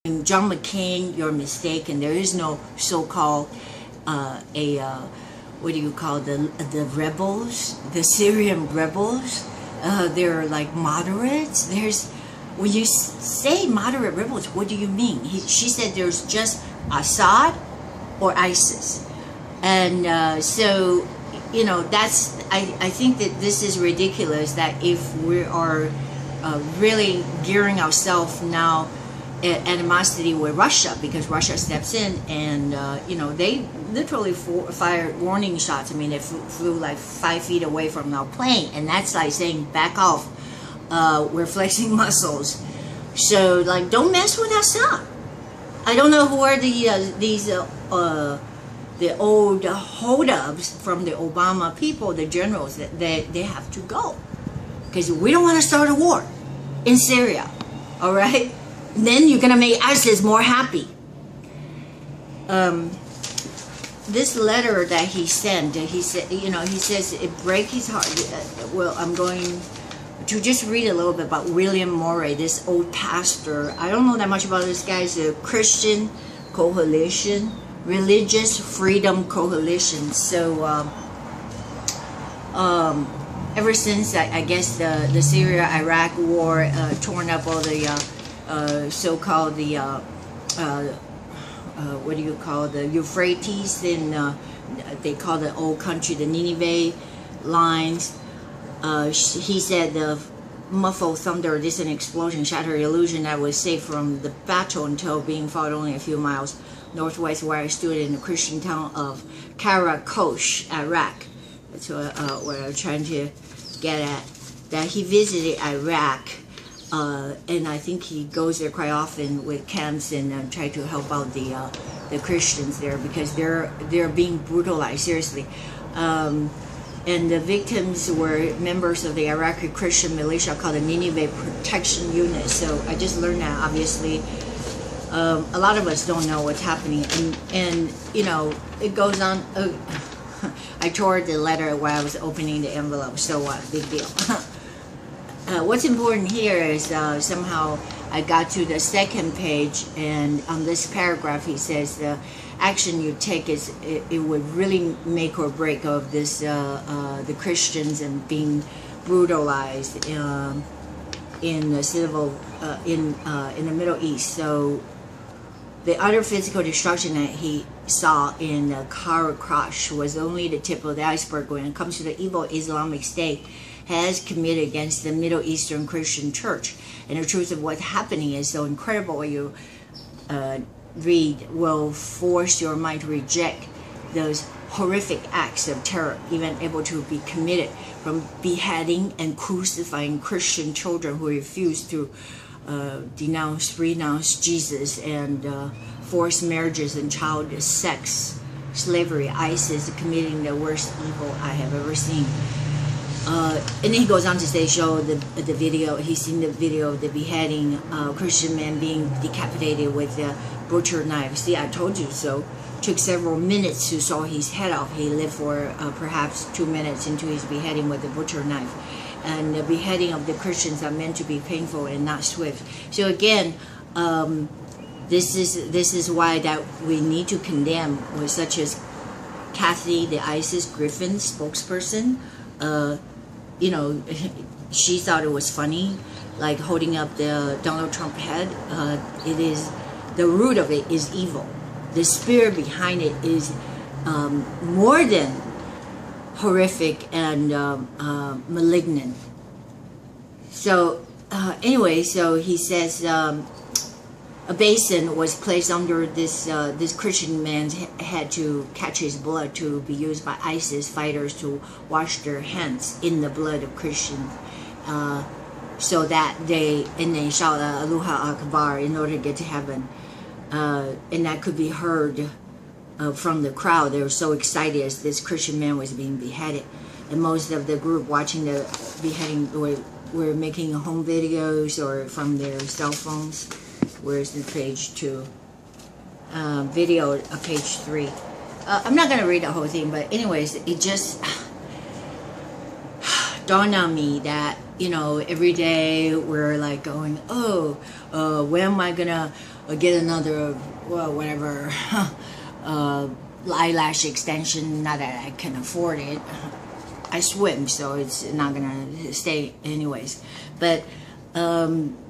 and John McCain, you're mistaken. There is no so-called what do you call the rebels, the Syrian rebels? They're like moderates. When you say moderate rebels, what do you mean? She said there's just Assad or ISIS, and so you know that's. I think that this is ridiculous. That if we are really gearing ourselves now animosity with Russia, because Russia steps in and you know, they literally fired warning shots. I mean, they flew like 5 feet away from our plane, and that's like saying back off, we're flexing muscles. So like, don't mess with Assad. I don't know who are the old hold-ups from the Obama people, the generals, that they have to go, because we don't want to start a war in Syria. All right, then you're gonna make ISIS more happy. This letter that he sent, he said, you know, he says it breaks his heart. Well, I'm going to just read a little bit about William Morey, this old pastor. I don't know that much about this guy. He's a Christian coalition, religious freedom coalition. So ever since I guess the Syria-Iraq war torn up all the so-called what do you call the Euphrates, and they call the old country the Nineveh lines. He said the muffled thunder, distant explosion, shattered illusion that was safe from the battle until being fought only a few miles northwest where I stood in the Christian town of Karakosh, Iraq. That's what I'm trying to get at. That he visited Iraq, and I think he goes there quite often with camps and try to help out the Christians there, because they're being brutalized seriously. And the victims were members of the Iraqi Christian militia called the Nineveh Protection Unit. So I just learned that, obviously. A lot of us don't know what's happening, and you know, it goes on. I tore the letter while I was opening the envelope, so what? Big deal. What's important here is somehow I got to the second page, and on this paragraph he says the action you take is it would really make or break of this the Christians and being brutalized in the civil in the Middle East. So the utter physical destruction that he saw in Karakosh was only the tip of the iceberg when it comes to the evil Islamic State has committed against the Middle Eastern Christian Church. And the truth of what's happening is so incredible. When you read, will force your mind to reject those horrific acts of terror, even able to be committed, from beheading and crucifying Christian children who refuse to renounce Jesus, and forced marriages and child sex, slavery, ISIS committing the worst evil I have ever seen. And then he goes on to say, show the video. He's seen the video of the beheading, Christian man being decapitated with a butcher knife. See, I told you so. Took several minutes to saw his head off. He lived for perhaps 2 minutes into his beheading with a butcher knife. And the beheading of the Christians are meant to be painful and not swift. So again, this is why that we need to condemn, with such as Kathy, the ISIS Griffin spokesperson. You know, she thought it was funny, like holding up the Donald Trump head. It is, the root of it is evil. The spirit behind it is more than horrific and malignant. So anyway, so he says a basin was placed under this Christian man's head to catch his blood, to be used by ISIS fighters to wash their hands in the blood of Christians, so that they shout Allahu Akbar in order to get to heaven, and that could be heard from the crowd. They were so excited as this Christian man was being beheaded, and most of the group watching the beheading were making home videos or from their cell phones. Where's the page 2? Video of page 3. I'm not going to read the whole thing, but anyways, it just dawned on me that you know, every day we're like going, oh, when am I gonna get another, well, whatever, eyelash extension? Not that I can afford it. I swim, so it's not gonna stay anyways. But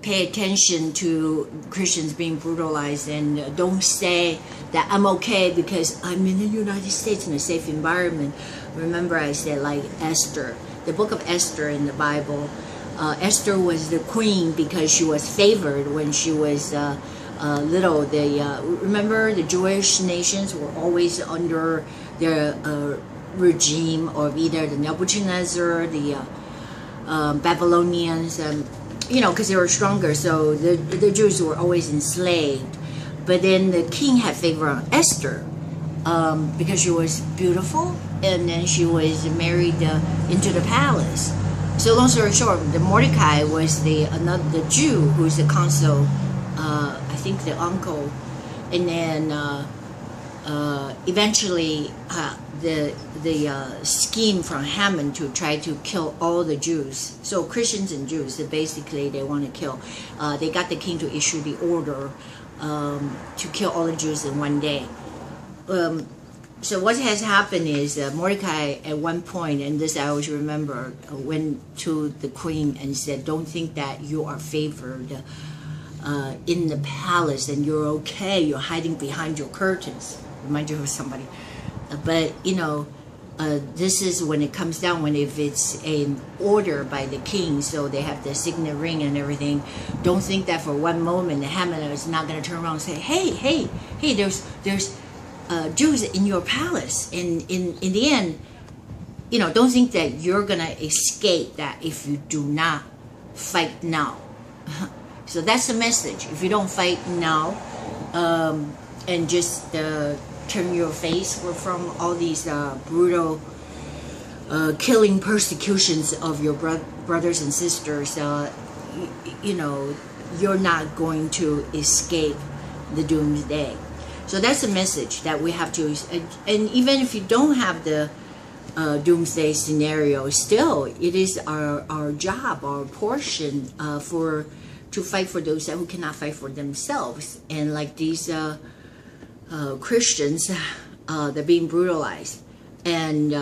pay attention to Christians being brutalized, and don't say that I'm okay because I'm in the United States in a safe environment. Remember I said, like Esther, the book of Esther in the Bible, Esther was the queen because she was favored when she was little. Remember the Jewish nations were always under their regime of either the Nebuchadnezzar, the Babylonians, you know, because they were stronger, so the Jews were always enslaved. But then the king had favor on Esther because she was beautiful, and then she was married into the palace. So long story short, the Mordecai was the Jew who's the consul, I think the uncle, and then eventually the scheme from Haman to try to kill all the Jews. So Christians and Jews, basically they want to kill. They got the king to issue the order to kill all the Jews in one day. So what has happened is Mordecai at one point, and this I always remember, went to the queen and said, don't think that you are favored in the palace and you're okay, you're hiding behind your curtains. Remind you of somebody. But you know, this is when it comes down, when if it's an order by the king, so they have the signet ring and everything. Don't think that for one moment the Haman is not going to turn around and say, hey, there's Jews in your palace. And in the end, you know, don't think that you're going to escape that if you do not fight now. So that's the message. If you don't fight now, and just turn your face from all these brutal killing persecutions of your brothers and sisters, you know, you're not going to escape the doomsday. So that's the message that we have to, and even if you don't have the doomsday scenario, still it is our job, our portion to fight for those who cannot fight for themselves. And like these Christians, they're being brutalized, and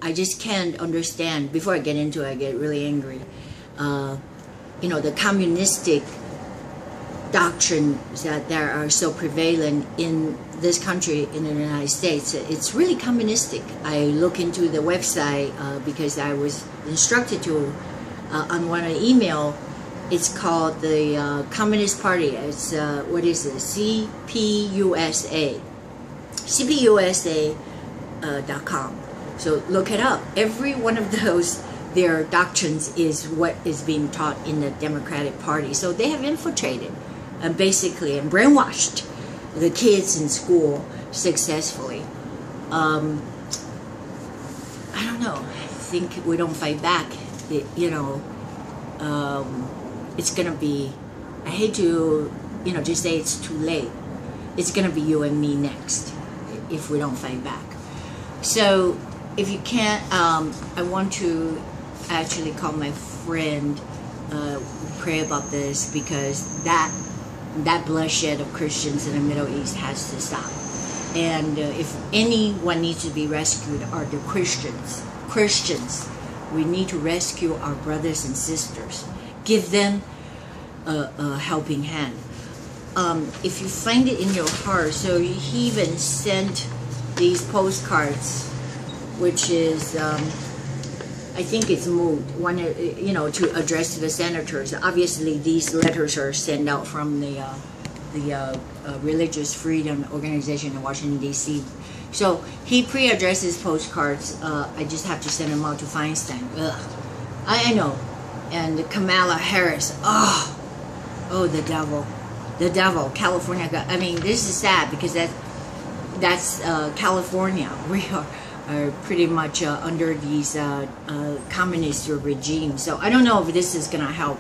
I just can't understand. Before I get into it, I get really angry. You know, the communistic doctrines that are so prevalent in this country, in the United States, it's really communistic. I look into the website because I was instructed to on one email. It's called the Communist Party. It's what is it? CPUSA. CPUSA.com. So look it up. Every one of those, their doctrines is what is being taught in the Democratic Party. So they have infiltrated and basically and brainwashed the kids in school successfully. I don't know. I think we don't fight back. You know. It's gonna be, I hate to, you know, just say it's too late. It's gonna be you and me next if we don't fight back. So if you can't, I want to actually call my friend, pray about this, because that bloodshed of Christians in the Middle East has to stop. And if anyone needs to be rescued are the Christians. We need to rescue our brothers and sisters. Give them a helping hand. If you find it in your heart, so he even sent these postcards, which is, I think it's moved, one, you know, to address to the senators. Obviously, these letters are sent out from the Religious Freedom Organization in Washington, D.C. So he pre-addresses postcards. I just have to send them out to Feinstein. Ugh. I know. And Kamala Harris, oh, the devil, California. I mean, this is sad because that's California. We are pretty much under these communist regimes. So I don't know if this is gonna help.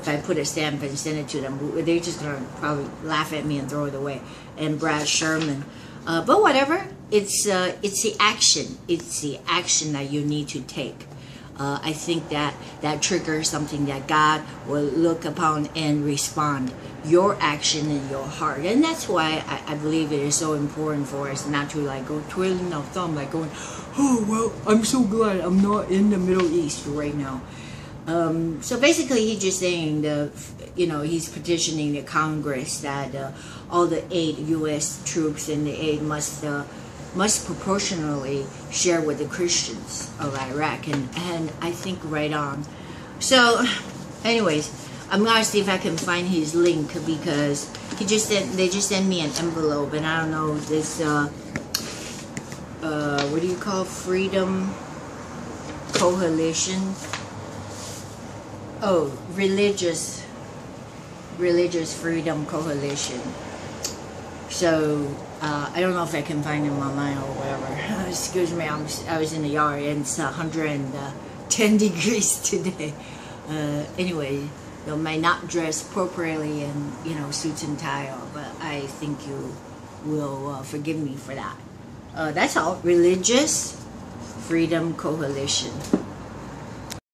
If I put a stamp and send it to them, they're just gonna probably laugh at me and throw it away. And Brad Sherman, but whatever. It's the action. It's the action that you need to take. I think that triggers something that God will look upon and respond your action in your heart. And that's why I believe it is so important for us not to like go twirling our thumb, like going, oh well, I'm so glad I'm not in the Middle East right now. So basically he's just saying he's petitioning the Congress that all the aid, U.S. troops and the aid must proportionally share with the Christians of Iraq, and I think right on. So anyways, I'm gonna see if I can find his link, because they just sent me an envelope, and I don't know this what do you call Freedom Coalition? Oh, religious freedom coalition. So I don't know if I can find them online or whatever. Excuse me, I was in the yard and it's 110 degrees today. Anyway, they might not dress appropriately in suits and tie, but I think you will forgive me for that. That's all. Religious Freedom Coalition.